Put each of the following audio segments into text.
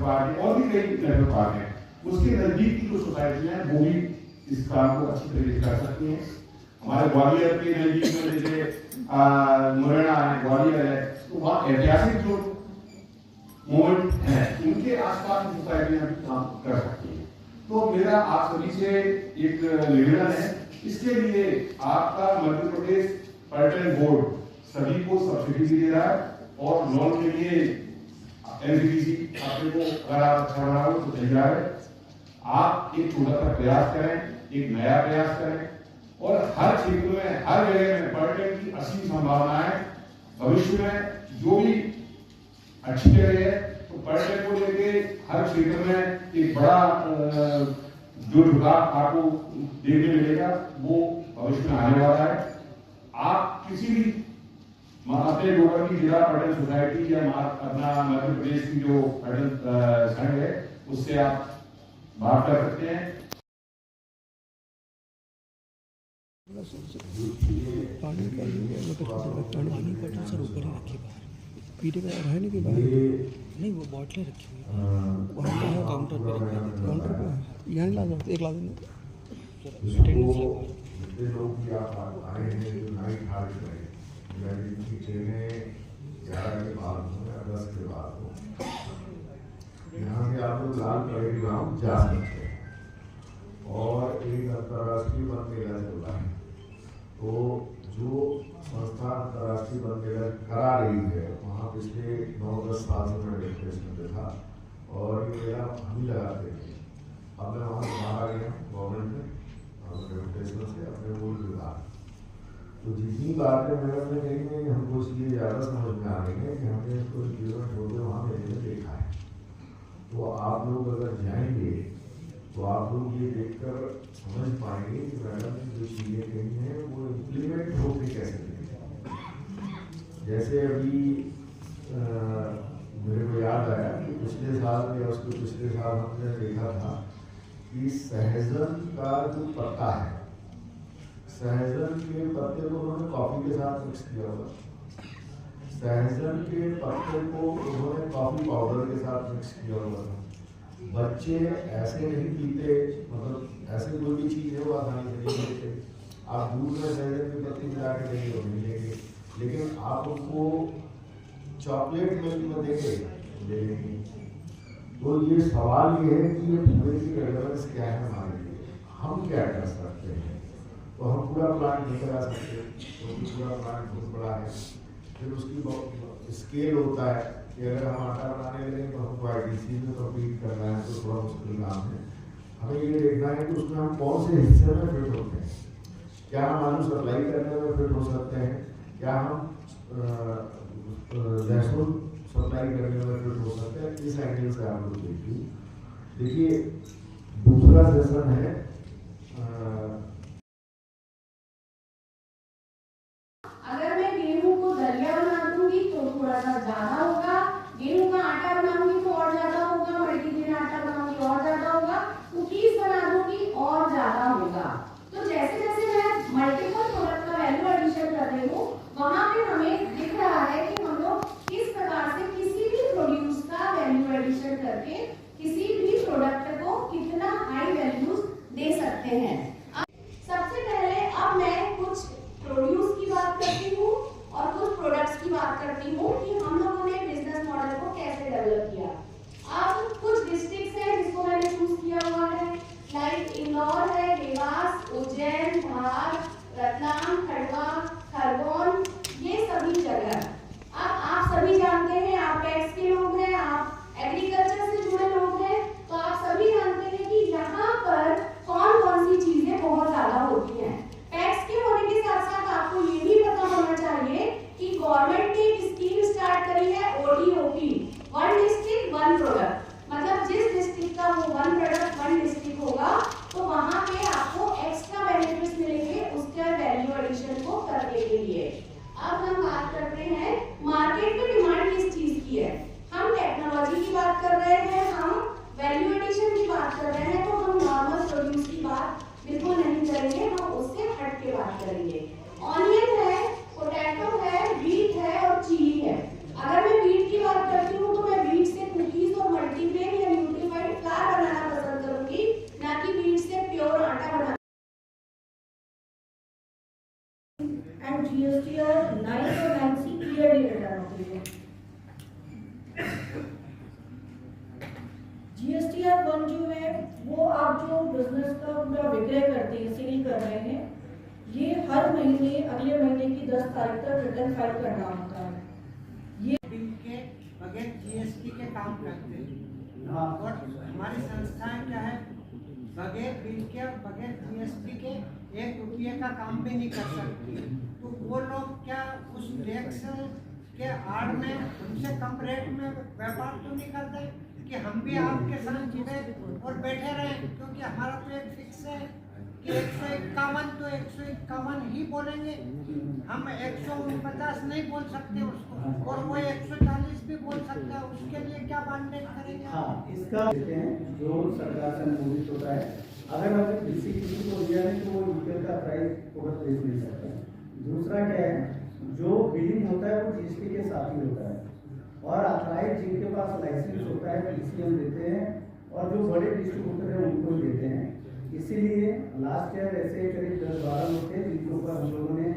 Park है और भी कई नेशनल पार्क हैं, उसके नजदीक की जो सोसाइटी है वो भी इस काम को अच्छी तरीके से कर सकती हैं। हमारे ग्वालियर के नजदीक में जैसे मुरैना है, ग्वालियर है, तो वहाँ ऐतिहासिक जो मोमेंट है उनके आसपास की सोसाइटियां भी काम कर सकती हैं। तो मेरा आप सभी से एक निवेदन है, इसके लिए आपका मध्य प्रदेश पर्यटन बोर्ड सभी को सब्सिडी भी दे रहा है और लोन के लिए एनबीटीसी आपके को अगर आप अच्छा बना हो तो तैयार है। आप एक छोटा सा प्रयास करें, एक नया प्रयास करें और हर क्षेत्र में हर जगह में पर्यटन की असीम संभावनाएं भविष्य में जो भी अच्छी जगह है तो पर्यटन को लेके हर क्षेत्र में एक बड़ा जो झुकाव आपको देखने मिलेगा वो भविष्य में आने वाला है। आप किसी भी अपने लोकल की जिला पर्यटन सोसाइटी या अपना मध्य प्रदेश की जो पर्यटन संघ है उससे आप बात कर सकते हैं। पानी का सर ऊपर ही रखी बाहर पीटे का है नहीं कि बाहर नहीं वो बॉटलें रखी हुई वहाँ कहाँ काउंटर पे रखा है, काउंटर पे यहाँ ला जाते एक ला देने लोग आए हैं जो नाइट हाल्ट करें की ट्रेनें 11 के बाद हो या 10 के बाद हो, यहाँ से आप लोग लाल परेड ग्राउंड जा सकते हैं और एक अंतर्राष्ट्रीय वन मेला चल रहा है। तो जो संस्था अंतर्राष्ट्रीय वन मेला करा रही है वहाँ पिछले 9-10 साल से मैं रजिस्ट्रेशन पे था और ये मेला हम ही लगाते थे। अब मैं वहाँ से बाहर आ गया गवर्नमेंट में रजिस्ट्रेशन से अपने मूल विभाग। तो जितनी बातें मैंने कही है हमको इसलिए ज़्यादा समझ में आ रही है कि हमने इसको जीवन छोड़कर वहाँ मेले में देखा है। तो आप लोग अगर जाएंगे तो आप लोग ये देखकर समझ पाएंगे कि मैडम ने जो चीज़ें कही हैं वो इम्प्लीमेंट होकर कैसे करेंगे। जैसे अभी मेरे को याद आया कि पिछले साल या उसके पिछले साल हमने देखा था कि सहजन का जो पत्ता है, सहजन के पत्ते को उन्होंने कॉफ़ी के साथ मिक्स किया हुआ, सहजन के पत्ते को उन्होंने कॉफ़ी पाउडर के साथ मिक्स किया हुआ था। बच्चे ऐसे नहीं पीते, मतलब ऐसे कोई भी चीज़ है वो आसानी से नहीं पीते। आप दूध में सहजन की पत्ती मिला के देंगे तो मिलेंगे, लेकिन आप उनको चॉकलेट मिल्क में देंगे ले लेंगे। तो ये सवाल ये है कि ये पूरे की रेलेवेंस क्या है हमारे लिए, हम क्या कर सकते हैं। तो हम पूरा प्लांट नहीं करा सकते क्योंकि पूरा प्लांट बहुत बड़ा है। फिर उसकी स्केल होता है कि अगर हम आटा बनाने लगे तो हमको ITC में कम्पीट करना है तो थोड़ा मुश्किल काम है। हमें ये देखना है कि उसमें हम कौन से हिस्से में फिट होते हैं। क्या हम आलू सप्लाई करने में फिट हो सकते हैं, क्या हम लहसुन सप्लाई करने में फिट हो सकते हैं। इस एंगल से आप लोग देखिए दूसरा सेशन है अगर मैं गेहूं को दलिया बना दूंगी तो थोड़ा सा ज्यादा होगा, गेहूं का आटा बनाऊंगी तो और ज्यादा होगा, मल्टीग्रेन आटा बनाऊंगी और ज्यादा होगा, कुकीज बना दूंगी और ज्यादा होगा। तो जैसे जैसे मैं मल्टीपल प्रोडक्ट का वैल्यू एडिशन कर रही हूँ वहां पे हमें दिख रहा है कि हम लोग किस प्रकार से किसी भी प्रोड्यूस का वैल्यू एडिशन करके किसी भी प्रोडक्ट को कितना हाई वैल्यूज दे सकते हैं। सबसे पहले अब मैं कुछ प्रोड्यूस की बात करती हूँ और कुछ प्रोडक्ट्स की बात करती हूँ कि हम लोगों ने हैं। GSTR 1 जो है वो आप जो बिजनेस का पूरा विक्रय करते हैं, सेल कर रहे हैं, ये हर महीने अगले महीने की 10 तारीख तक रिटर्न फाइल करना होता है। ये बिल के बगैर GST के काम करते हैं। हाँ। और हमारी संस्थाएं क्या है, बगैर बिल के और बगैर GST के 1 रुपये का काम भी नहीं कर सकती। तो वो लोग क्या उस टैक्स के आड़ में उनसे कम रेट में व्यापार तो नहीं करते कि हम भी आपके साथ जुड़े और बैठे रहें, क्योंकि हमारा तो एक फिक्स है कि 151 तो 151 ही बोलेंगे, हम 149 नहीं बोल सकते उसको, और वो 140 भी बोल सकता है, उसके लिए क्या बांडेज करेंगे? हाँ, इसका देते हैं जो सरकार से अनुमोदित होता है। अगर हमने किसी को दिया नहीं तो वो यूपीएल का प्राइस ओवर प्लेस मिल सकता है। दूसरा क्या है, जो बिलिंग होता है वो जीएसटी के साथ ही होता है, और अथराइज जिनके पास लाइसेंस होता है पीसीएम देते हैं, और जो बड़े डिस्ट्रीब्यूटर हैं उनको ही देते हैं। इसीलिए लास्ट ईयर ऐसे करीब 10-12 लोग थे जिनके ऊपर हम लोगों ने,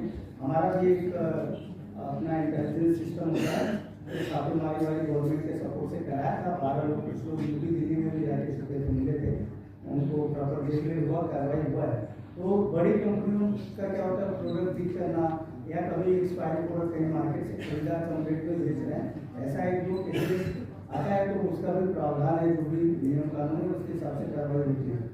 हमारा भी एक अपना इंटेलिजेंस सिस्टम होता है, तो छापेमारी वाली गवर्नमेंट के सपोर्ट से कराया था। 12 लोग, कुछ लोग यूपी दिल्ली में भी जाके सके तो मिले थे, उनको प्रॉपर देखने हुआ, कार्रवाई हुआ है। तो बड़ी कंपनियों का क्या होता है, प्रोडक्ट बिक करना या कभी एक्सपायरी प्रोडक्ट कहीं मार्केट से खरीदा कम रेट में बेच रहे हैं, ऐसा एक दो केसेस आता है तो उसका भी प्रावधान है, जो भी नियम कानून है उसके हिसाब से कार्रवाई होती है।